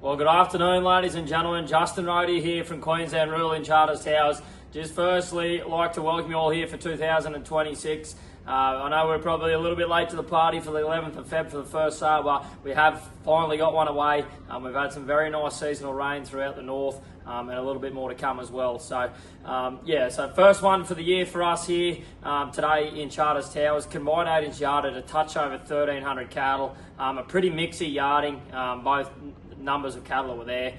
Well, good afternoon, ladies and gentlemen. Justin Rohde here from Queensland Rural Charters Towers. Just firstly, like to welcome you all here for 2026. I know we're probably a little bit late to the party for the 11th of Feb for the first sale, but we have finally got one away. We've had some very nice seasonal rain throughout the north, and a little bit more to come as well. So, so first one for the year for us here today in Charters Towers. Combined 8-inch yarded, a touch over 1,300 cattle. A pretty mixy yarding, both numbers of cattle that were there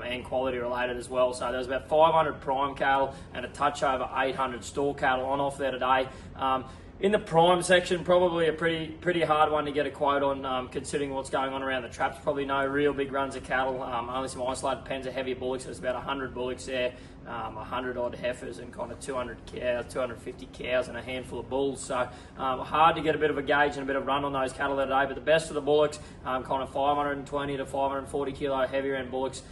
and quality related as well. So there's about 500 prime cattle and a touch over 800 store cattle on off there today. In the prime section, probably a pretty hard one to get a quote on, considering what's going on around the traps. Probably no real big runs of cattle, only some isolated pens of heavier bullocks. There's about 100 bullocks there, 100 odd heifers and kind of 200 cows, 250 cows and a handful of bulls. So hard to get a bit of a gauge and a bit of run on those cattle today, but the best of the bullocks, kind of 520 to 540 kilo heavier end bullocks.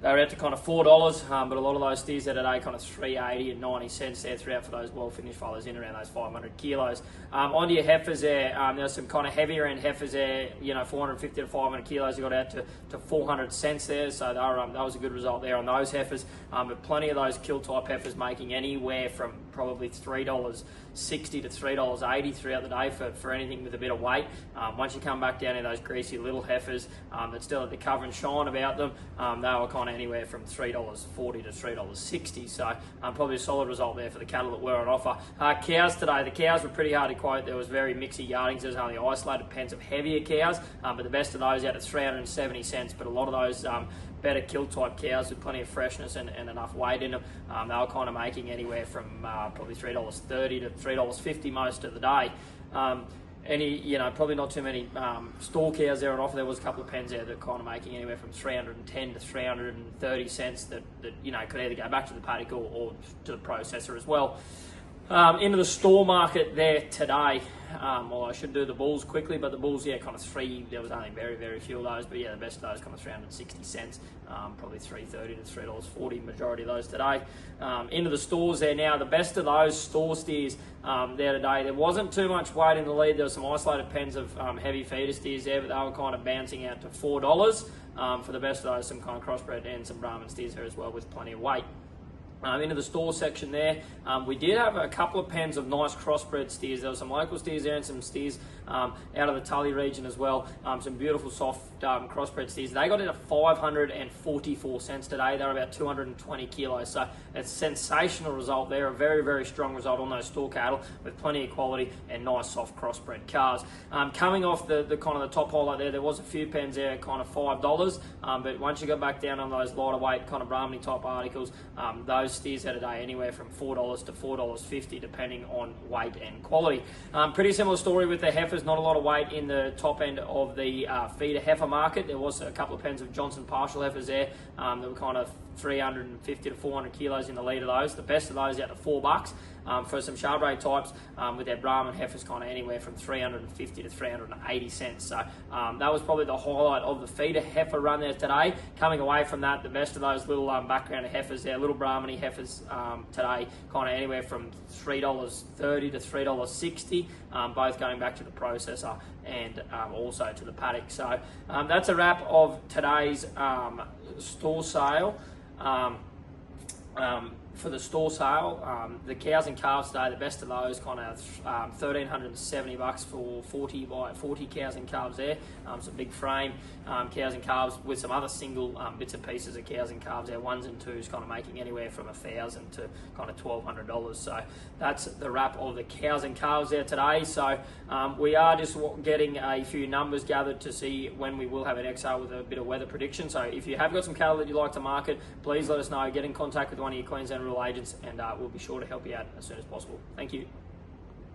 They were out to kind of $4, but a lot of those steers there today kind of $3.80 and 90 cents there throughout for those well-finished fellas in around those 500 kilos. Onto your heifers there, there's some kind of heavier end heifers there, 450 to 500 kilos. You got out to 400 cents there, so that was a good result there on those heifers. But plenty of those kill type heifers making anywhere from probably $3.60 to $3.80 throughout the day for anything with a bit of weight. Once you come back down to those greasy little heifers that still had the cover and shine about them, they were kind of anywhere from $3.40 to $3.60. So probably a solid result there for the cattle that were on offer. Cows today, the cows were pretty hard to quote. There was very mixy yardings. There's only isolated pens of heavier cows, but the best of those out at 370 cents. But a lot of those better kill type cows with plenty of freshness and enough weight in them, they were kind of making anywhere from probably $3.30 to $3.50 most of the day. Probably not too many store cows there on offer. There was a couple of pens there that kind of making anywhere from 310 to 330 cents that could either go back to the paddock or to the processor as well. Into the store market there today. Well, I should do the bulls quickly, but the bulls, kind of three. There was only very, very few of those, but the best of those kind of 360 cents, probably $3.30 to $3.40. Majority of those today. Into the stores there now. The best of those store steers there today. There wasn't too much weight in the lead. There was some isolated pens of heavy feeder steers there, but they were kind of bouncing out to $4 for the best of those. Some kind of crossbred and some Brahman steers there as well with plenty of weight. Into the store section there, we did have a couple of pens of nice crossbred steers. There were some local steers there and some steers out of the Tully region as well. Some beautiful soft crossbred steers. They got in at 544 cents today. They were about 220 kilos. So it's a sensational result there. A very, very strong result on those store cattle with plenty of quality and nice soft crossbred calves. Coming off the kind of the top highlight there was a few pens there at kind of $5. But once you got back down on those lighter weight kind of Brahmani type articles, those steers out today anywhere from $4 to $4.50 depending on weight and quality. Pretty similar story with the heifers. Not a lot of weight in the top end of the feeder heifer market. There was a couple of pens of Johnson partial heifers there that were kind of 350 to 400 kilos in the lead of those. The best of those out to $4. For some Charbray types with their Brahman heifers kind of anywhere from 350 to 380 cents. So that was probably the highlight of the feeder heifer run there today. Coming away from that, the best of those little background heifers there, little Brahmani heifers today, kind of anywhere from $3.30 to $3.60, both going back to the processor and also to the paddock. So that's a wrap of today's store sale. For the store sale, the cows and calves today, the best of those kind of $1,370 for 40 by 40 cows and calves there. Some big frame cows and calves with some other single bits and pieces of cows and calves there, ones and twos, kind of making anywhere from $1,000 to kind of $1,200. So that's the wrap of the cows and calves there today. So we are just getting a few numbers gathered to see when we will have an XR with a bit of weather prediction. So if you have got some cattle that you'd like to market, please let us know. Get in contact with one of your Queensland Rural agents and we'll be sure to help you out as soon as possible. Thank you.